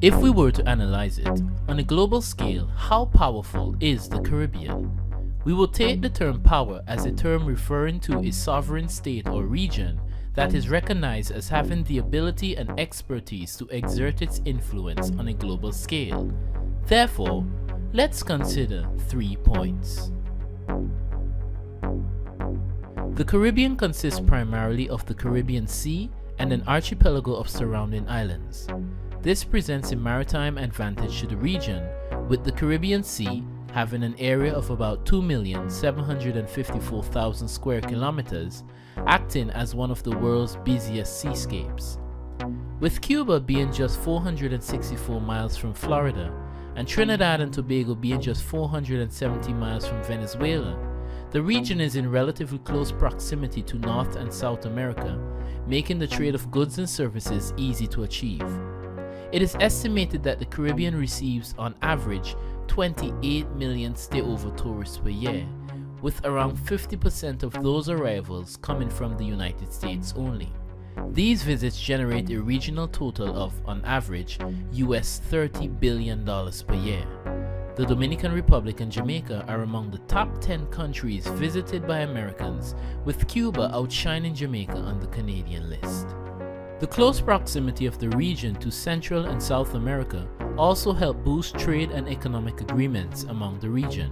If we were to analyze it, on a global scale, how powerful is the Caribbean? We will take the term power as a term referring to a sovereign state or region that is recognized as having the ability and expertise to exert its influence on a global scale. Therefore, let's consider 3 points. The Caribbean consists primarily of the Caribbean Sea and an archipelago of surrounding islands. This presents a maritime advantage to the region, with the Caribbean Sea having an area of about 2,754,000 square kilometers, acting as one of the world's busiest seascapes. With Cuba being just 464 miles from Florida, and Trinidad and Tobago being just 470 miles from Venezuela, the region is in relatively close proximity to North and South America, making the trade of goods and services easy to achieve. It is estimated that the Caribbean receives, on average, 28 million stayover tourists per year, with around 50% of those arrivals coming from the United States only. These visits generate a regional total of, on average, US $30 billion per year. The Dominican Republic and Jamaica are among the top 10 countries visited by Americans, with Cuba outshining Jamaica on the Canadian list. The close proximity of the region to Central and South America also helped boost trade and economic agreements among the region.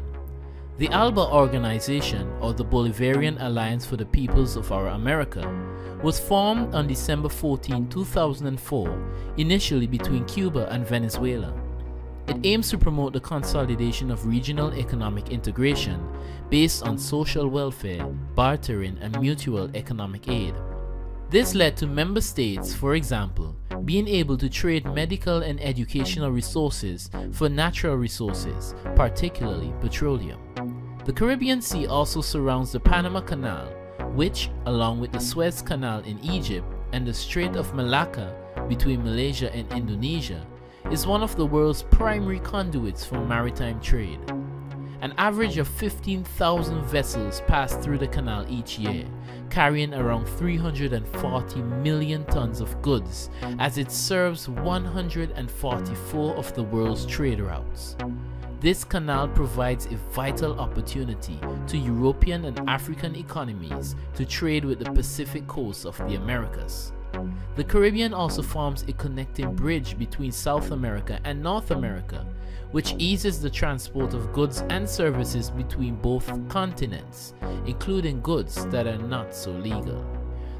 The ALBA organization, or the Bolivarian Alliance for the Peoples of Our America, was formed on December 14, 2004, initially between Cuba and Venezuela. It aims to promote the consolidation of regional economic integration based on social welfare, bartering, and mutual economic aid. This led to member states, for example, being able to trade medical and educational resources for natural resources, particularly petroleum. The Caribbean Sea also surrounds the Panama Canal, which, along with the Suez Canal in Egypt and the Strait of Malacca between Malaysia and Indonesia, is one of the world's primary conduits for maritime trade. An average of 15,000 vessels pass through the canal each year, carrying around 340 million tons of goods, as it serves 144 of the world's trade routes. This canal provides a vital opportunity to European and African economies to trade with the Pacific coast of the Americas. The Caribbean also forms a connecting bridge between South America and North America, which eases the transport of goods and services between both continents, including goods that are not so legal.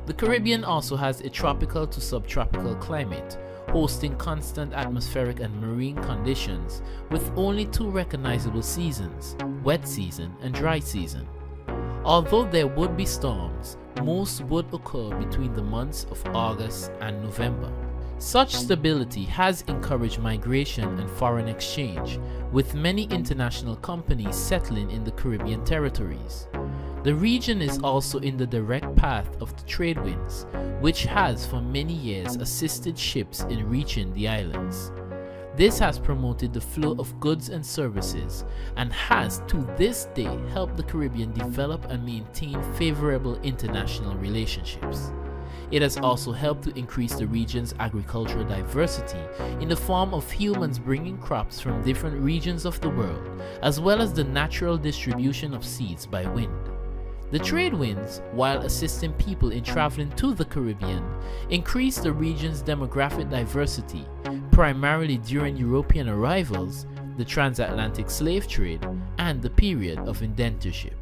The Caribbean also has a tropical to subtropical climate, hosting constant atmospheric and marine conditions with only 2 recognizable seasons, wet season and dry season. Although there would be storms, most would occur between the months of August and November. Such stability has encouraged migration and foreign exchange, with many international companies settling in the Caribbean territories. The region is also in the direct path of the trade winds, which has for many years assisted ships in reaching the islands. This has promoted the flow of goods and services and has to this day helped the Caribbean develop and maintain favorable international relationships. It has also helped to increase the region's agricultural diversity in the form of humans bringing crops from different regions of the world, as well as the natural distribution of seeds by wind. The trade winds, while assisting people in traveling to the Caribbean, increased the region's demographic diversity, primarily during European arrivals, the transatlantic slave trade, and the period of indentureship.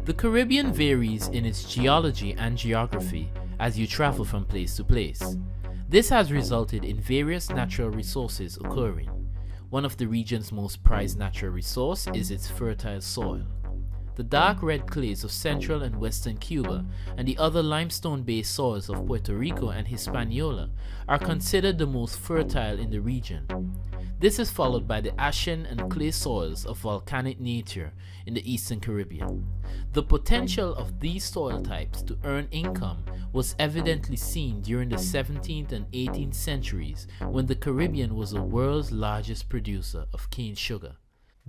The Caribbean varies in its geology and geography as you travel from place to place. This has resulted in various natural resources occurring. One of the region's most prized natural resource is its fertile soil. The dark red clays of central and western Cuba and the other limestone-based soils of Puerto Rico and Hispaniola are considered the most fertile in the region. This is followed by the ashen and clay soils of volcanic nature in the Eastern Caribbean. The potential of these soil types to earn income was evidently seen during the 17th and 18th centuries when the Caribbean was the world's largest producer of cane sugar.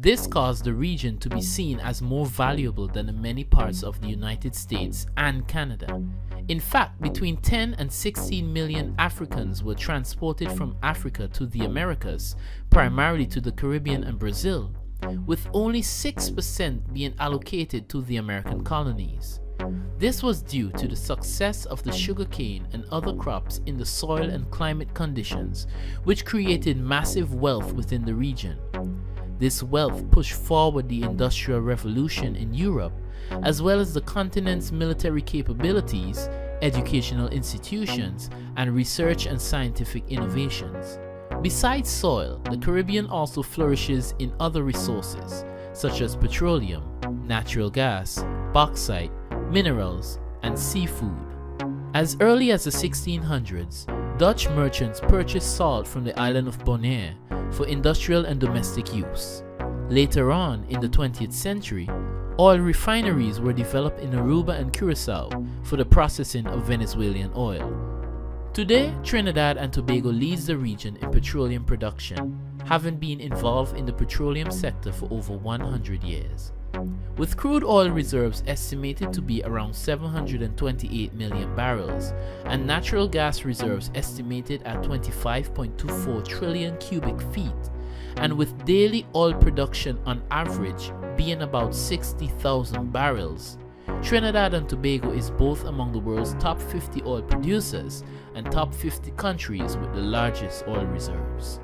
This caused the region to be seen as more valuable than the many parts of the United States and Canada. In fact, between 10 and 16 million Africans were transported from Africa to the Americas, primarily to the Caribbean and Brazil, with only 6% being allocated to the American colonies. This was due to the success of the sugarcane and other crops in the soil and climate conditions, which created massive wealth within the region. This wealth pushed forward the Industrial Revolution in Europe, as well as the continent's military capabilities, educational institutions, and research and scientific innovations. Besides soil, the Caribbean also flourishes in other resources, such as petroleum, natural gas, bauxite, minerals, and seafood. As early as the 1600s, Dutch merchants purchased salt from the island of Bonaire for industrial and domestic use. Later on, in the 20th century, oil refineries were developed in Aruba and Curacao for the processing of Venezuelan oil. Today, Trinidad and Tobago leads the region in petroleum production, having been involved in the petroleum sector for over 100 years. With crude oil reserves estimated to be around 728 million barrels and natural gas reserves estimated at 25.24 trillion cubic feet, and with daily oil production on average being about 60,000 barrels, Trinidad and Tobago is both among the world's top 50 oil producers and top 50 countries with the largest oil reserves.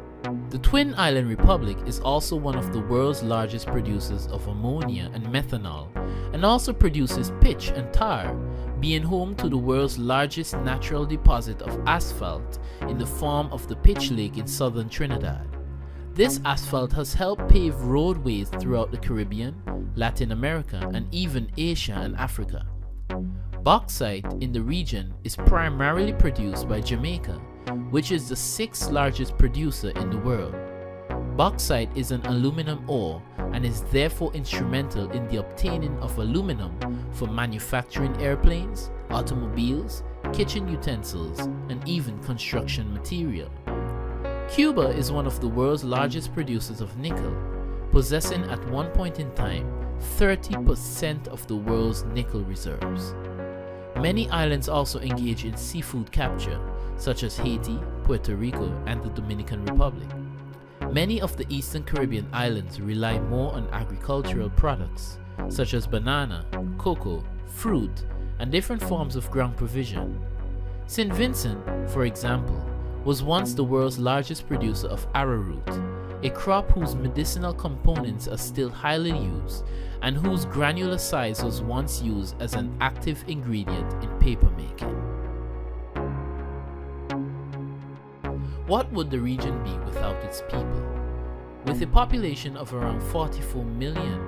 The Twin Island Republic is also one of the world's largest producers of ammonia and methanol, and also produces pitch and tar, being home to the world's largest natural deposit of asphalt in the form of the Pitch Lake in southern Trinidad. This asphalt has helped pave roadways throughout the Caribbean, Latin America, and even Asia and Africa. Bauxite in the region is primarily produced by Jamaica, which is the 6th largest producer in the world. Bauxite is an aluminum ore and is therefore instrumental in the obtaining of aluminum for manufacturing airplanes, automobiles, kitchen utensils, and even construction material. Cuba is one of the world's largest producers of nickel, possessing at one point in time 30% of the world's nickel reserves. Many islands also engage in seafood capture, such as Haiti, Puerto Rico, and the Dominican Republic. Many of the Eastern Caribbean islands rely more on agricultural products, such as banana, cocoa, fruit, and different forms of ground provision. St. Vincent, for example, was once the world's largest producer of arrowroot, a crop whose medicinal components are still highly used and whose granular size was once used as an active ingredient in paper making. What would the region be without its people? With a population of around 44 million,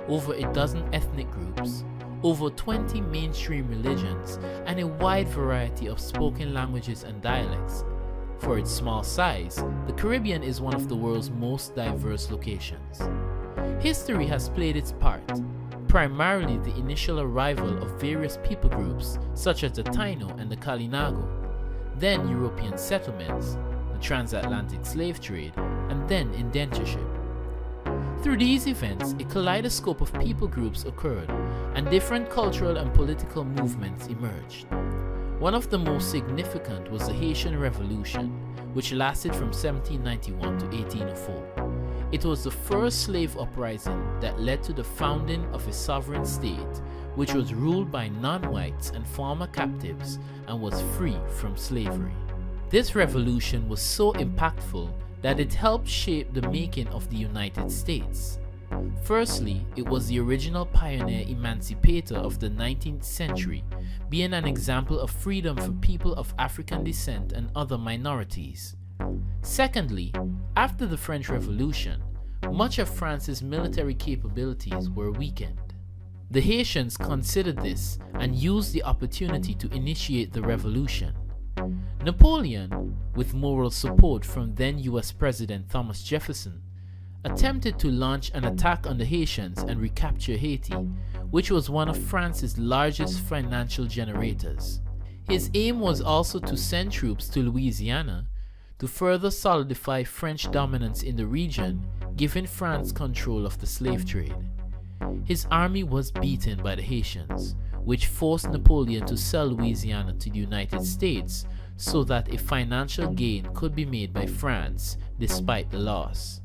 over a dozen ethnic groups, over 20 mainstream religions, and a wide variety of spoken languages and dialects, for its small size, the Caribbean is one of the world's most diverse locations. History has played its part, primarily the initial arrival of various people groups such as the Taino and the Kalinago, then European settlements, the transatlantic slave trade, and then indentureship. Through these events, a kaleidoscope of people groups occurred, and different cultural and political movements emerged. One of the most significant was the Haitian Revolution, which lasted from 1791 to 1804. It was the first slave uprising that led to the founding of a sovereign state, which was ruled by non-whites and former captives and was free from slavery. This revolution was so impactful that it helped shape the making of the United States. Firstly, it was the original pioneer emancipator of the 19th century, being an example of freedom for people of African descent and other minorities. Secondly, after the French Revolution, much of France's military capabilities were weakened. The Haitians considered this and used the opportunity to initiate the revolution. Napoleon, with moral support from then US President Thomas Jefferson, attempted to launch an attack on the Haitians and recapture Haiti, which was one of France's largest financial generators. His aim was also to send troops to Louisiana to further solidify French dominance in the region, giving France control of the slave trade. His army was beaten by the Haitians, which forced Napoleon to sell Louisiana to the United States so that a financial gain could be made by France despite the loss.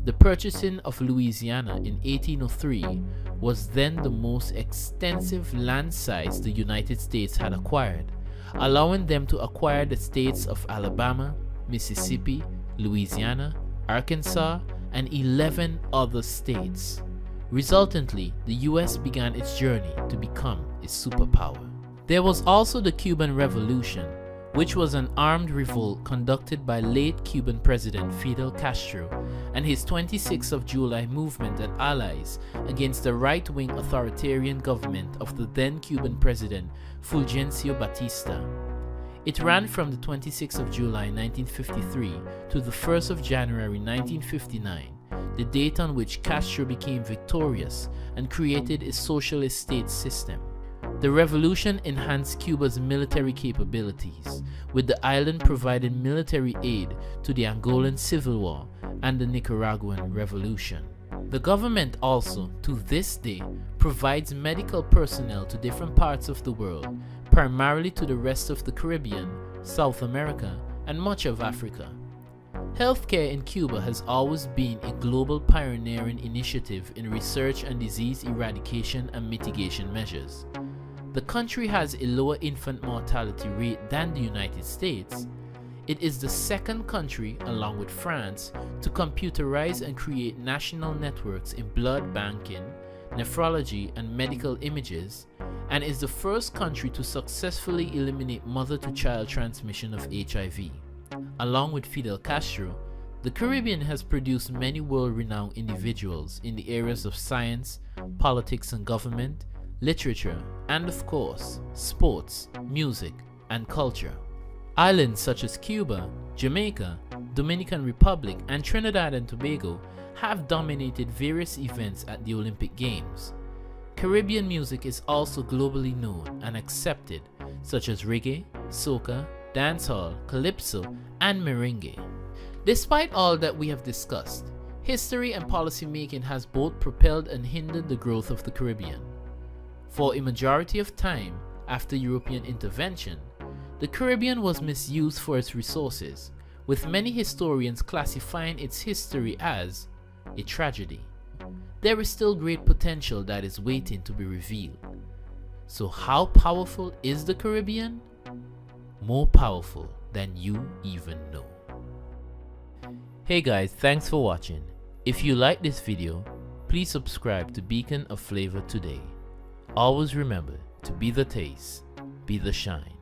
The purchasing of Louisiana in 1803 was then the most extensive land size the United States had acquired, allowing them to acquire the states of Alabama, Mississippi, Louisiana, Arkansas, and 11 other states. Resultantly, the US began its journey to become a superpower. There was also the Cuban Revolution, which was an armed revolt conducted by late Cuban President Fidel Castro and his 26th of July movement and allies against the right-wing authoritarian government of the then Cuban President Fulgencio Batista. It ran from the 26th of July 1953 to the 1st of January 1959, the date on which Castro became victorious and created a socialist state system. The revolution enhanced Cuba's military capabilities, with the island providing military aid to the Angolan Civil War and the Nicaraguan Revolution. The government also, to this day, provides medical personnel to different parts of the world, primarily to the rest of the Caribbean, South America, and much of Africa. Healthcare in Cuba has always been a global pioneering initiative in research and disease eradication and mitigation measures. The country has a lower infant mortality rate than the United States. It is the second country, along with France, to computerize and create national networks in blood banking, nephrology, and medical images, and is the first country to successfully eliminate mother-to-child transmission of HIV. Along with Fidel Castro, the Caribbean has produced many world-renowned individuals in the areas of science, politics and government, literature, and of course, sports, music, and culture. Islands such as Cuba, Jamaica, Dominican Republic, and Trinidad and Tobago have dominated various events at the Olympic Games. Caribbean music is also globally known and accepted, such as reggae, soca, dancehall, calypso, and merengue. Despite all that we have discussed, history and policy making has both propelled and hindered the growth of the Caribbean. For a majority of time after European intervention, the Caribbean was misused for its resources, with many historians classifying its history as a tragedy. There is still great potential that is waiting to be revealed. So how powerful is the Caribbean? More powerful than you even know. Hey guys, thanks for watching. If you like this video, please subscribe to Beacon of Flavor today. Always remember to be the taste, be the shine.